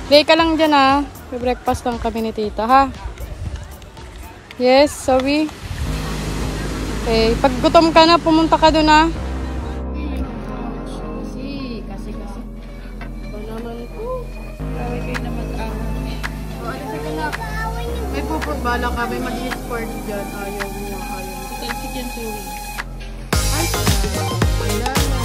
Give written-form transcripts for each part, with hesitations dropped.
Play ka lang dyan ha. Breakfast lang kami ni tita ha. Yes, Zoe. Okay, pag gutom ka na, pumunta ka doon ha. Kasi. Ba naman po. Kaway kayo na mag-away. O, ano sige na. May puputbala kami, mag-e-sport dyan. Ayaw mo. Talsik yan, Zoe. Ay, wala na.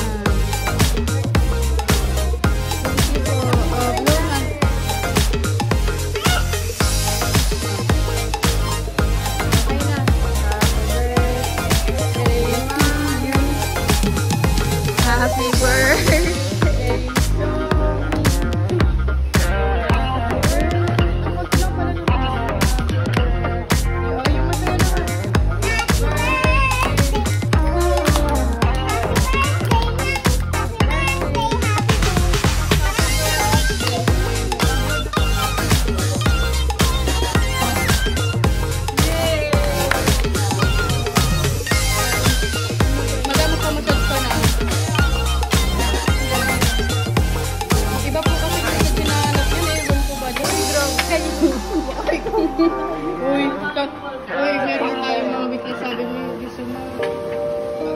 Happy birthday to Uy, meron tayong mga witness. Sabi mo yung gusto mo.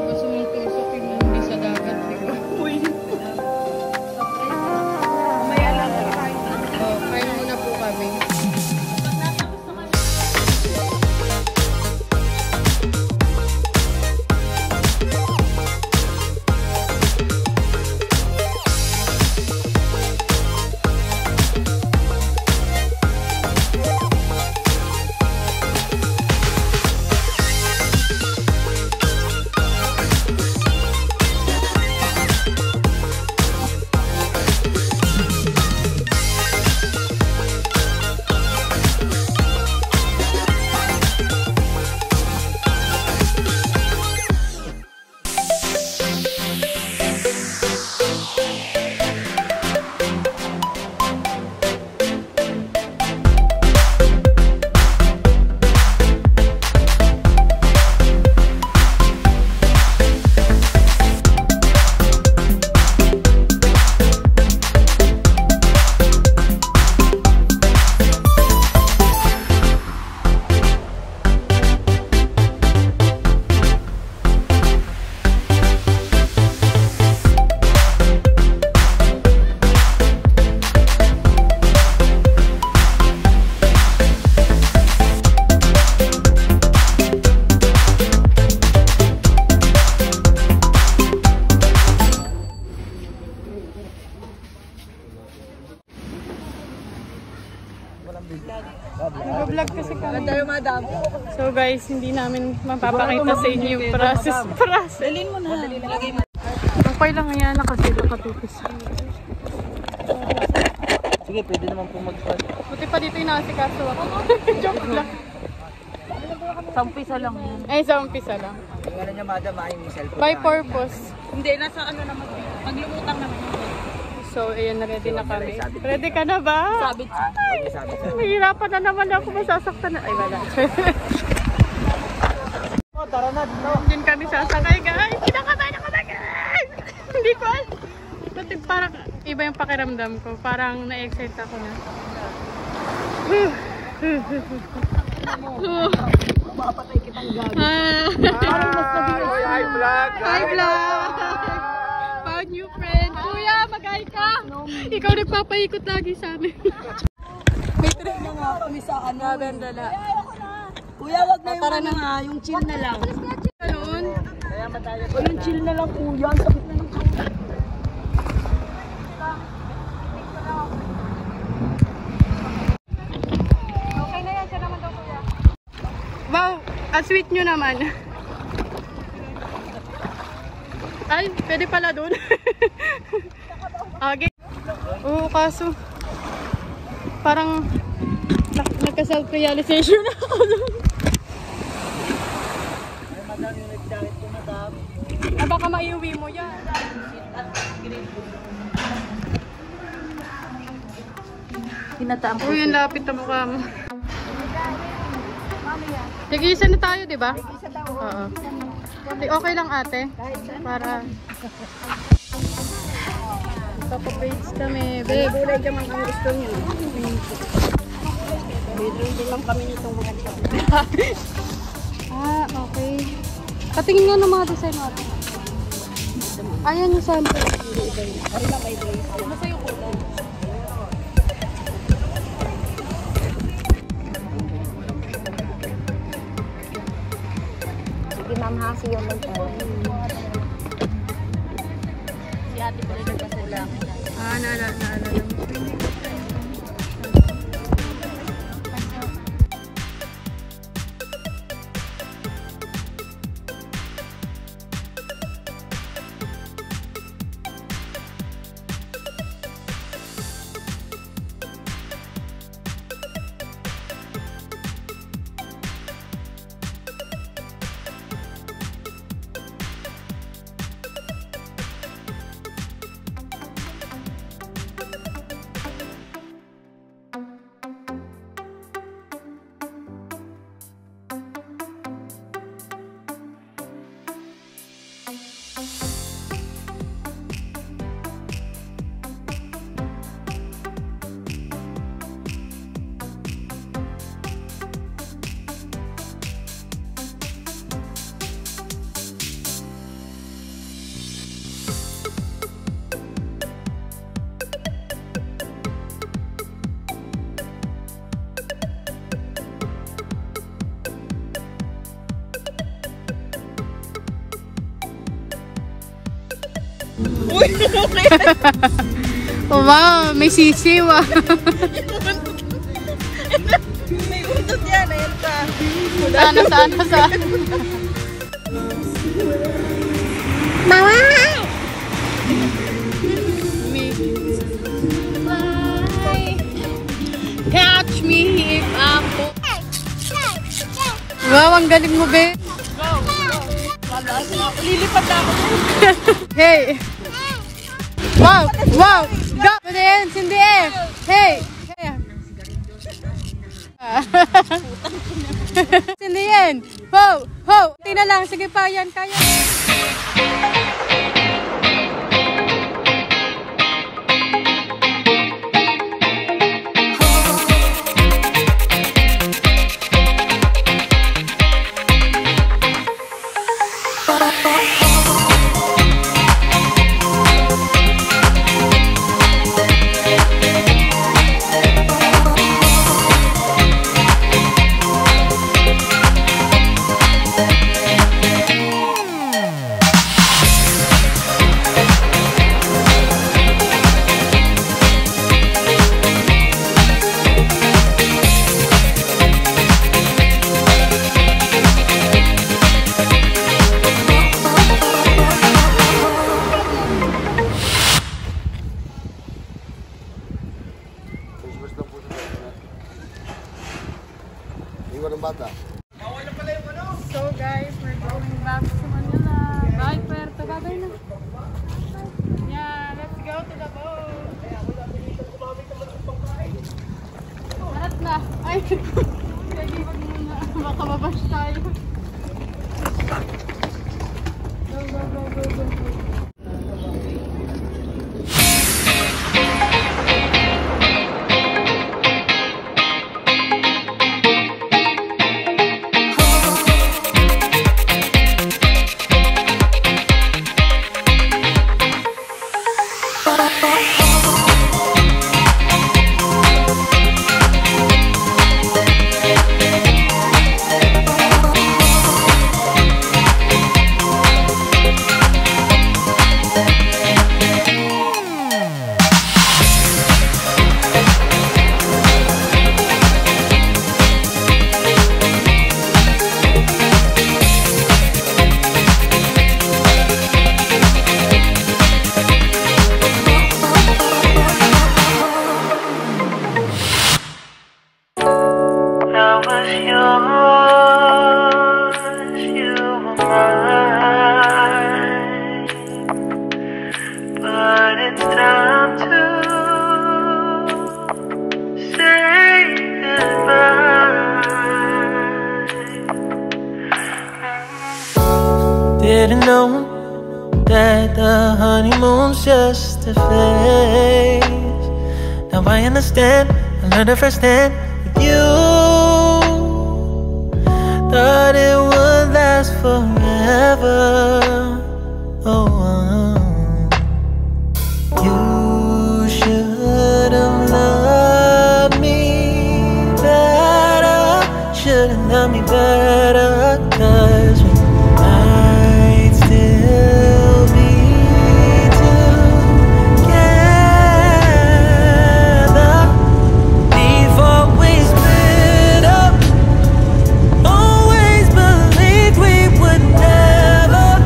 Gusto mong tusok yung hindi sa dagat. Uy. Mamaya lang po kain. Kain muna po kami. Nag-vlog kasi kami. So guys, hindi namin mapapakita sa inyo yung process. Dalhin mo na. Okay lang yan kasi nakatupis. Sige, pwede naman po mag-shot. Buti pa dito yung nakasikaso ako. Joke lang. Sa umpisa lang yan. Ay, sa umpisa lang. Yung ano niya, madam, ay yung cellphone. By purpose. Hindi, nasa ano naman. Paglumutang naman yun. So, ayan, ready na kami. Ready ka na ba? Sabit siya. Mahirapan na naman ako, masasaktan na. Ay, wala. Tara na, dito. Diyan kami sasakay, guys. Kinakabay na kami, guys. Hindi ko alam. Parang iba yung pakiramdam ko. Parang na-excite ako na. Mapatay kitang gabi. Hi, vlog. Hi, vlog. Found new friend. Kuya, mag-hi ka. Ikaw nagpapaikot lagi sa amin. May trip na nga kami sa ano. Kuya, wag na yung ano nga, yung chill na lang. Ganun. O yung chill na lang, kuya. Sakit na yung chill. Okay na yan, siya naman daw kuya. Wow, ang sweet nyo naman. Ay, pwede pala doon. Okay. Oo, kaso parang nagka-self-realization na ako doon. Ay, madam, yung nag-jacket ko, madam. Ah, baka maiuwi mo yan. Hinataan po. Uy, yung lapit na mukha mo. Tig-isa na tayo, di ba? Oo. Okay lang ate. Para Magpapabraids kami. Babe, Kulay naman ang gusto niyo. Bedroom din lang kami nitong mga okay. Patingin nga ng mga design natin. Ayan yung sample. Basta yung kulay. Sige ma'am ha, see you later. Si ate ko rin nagpasulang. Naalala mo. Oh, wow, may sisiw ah. May utot yan, ayan pa. Saan? Mama! Catch me if I'm... Wow, ang galing mo, be. Lilipat na ako. Hey! Wow! Go! To the ends, in the air! Hey! In the end! Ho! Tina lang, sige pa, yan, kaya. So guys, we're going back to Manila. Bye, Puerto. Babay na. Yeah, let's go to the boat. Lahat na. Ay, sige, wag muna. Baka mabash tayo. Go. Didn't know that the honeymoon's just to face. Now I understand, I learned it firsthand with you. Thought it would last forever. You should have loved me better. Should have loved me better. 'Cause we might still be together. We've always split up. Always believed we would never.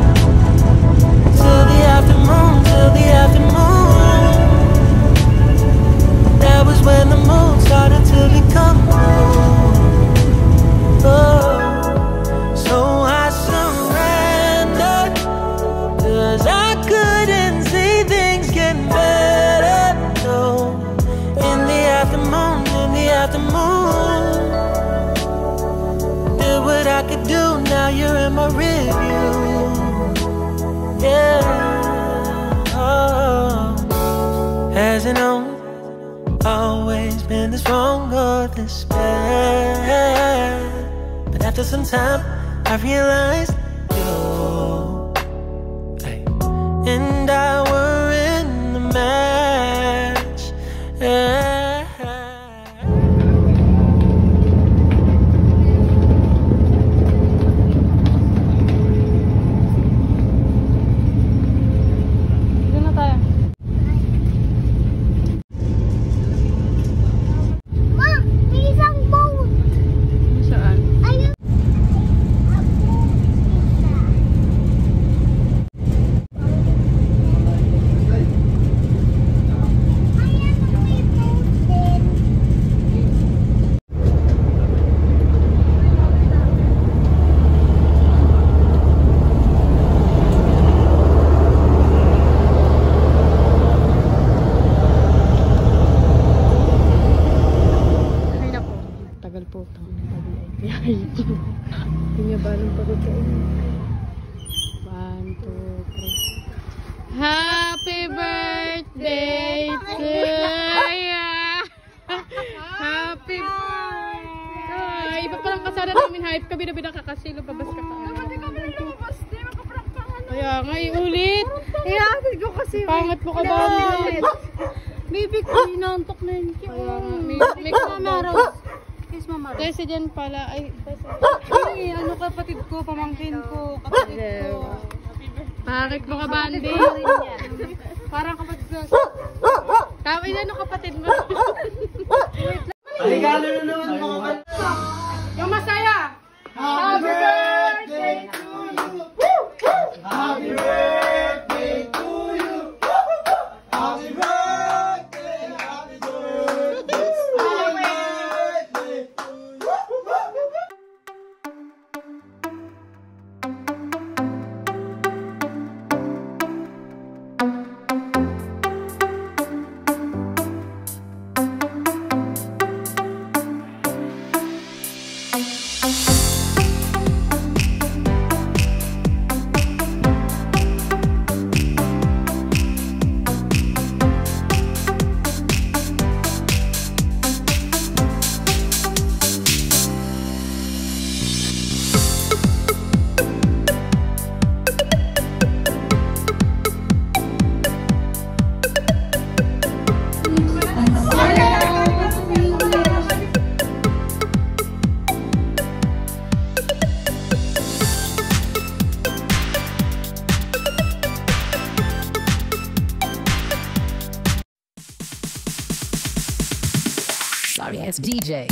Till the afternoon, till the afternoon. That was when the moon started to become blue. Oh, so I surrendered, 'cause I couldn't see things getting better. No, in the afternoon, in the afternoon. Did what I could do, now you're in my review. Yeah, oh. Hasn't always been this wrong or this bad. But after some time, I realized you and I were in the match. Doon na tayo. Ma, may isang boat. Saan? Ayun. Ay na po. Tagal po ito. Hindi ba nang pagod sa inyo? 1, 2, 3. Happy birthday to you! Happy birthday! Iba palang kasana namin. Hype ka, binabida ka kasi. Lumabas ka pa. Dapat ikaw na lumabas. Di, magkaprank ka nga. Kaya nga, ulit. Iyakin ko kasi. Pangat mo ka ba? Baby ko, inaantok na yun. Kaya nga, may Mama Rose. Kiss Mama Rose. Kasi dyan pala, ay, ay, ano kapatid ko, pamangkin ko, kapatid ko. Bakit mo ka, Bandi? Parang kapatid ko. Kawin, ano kapatid mo? Regalo na naman mga kanta. Yung masaya! Happy birthday to you! Happy birthday to you! Happy birthday! Happy birthday! Happy birthday to you! Sorry, it's DJ.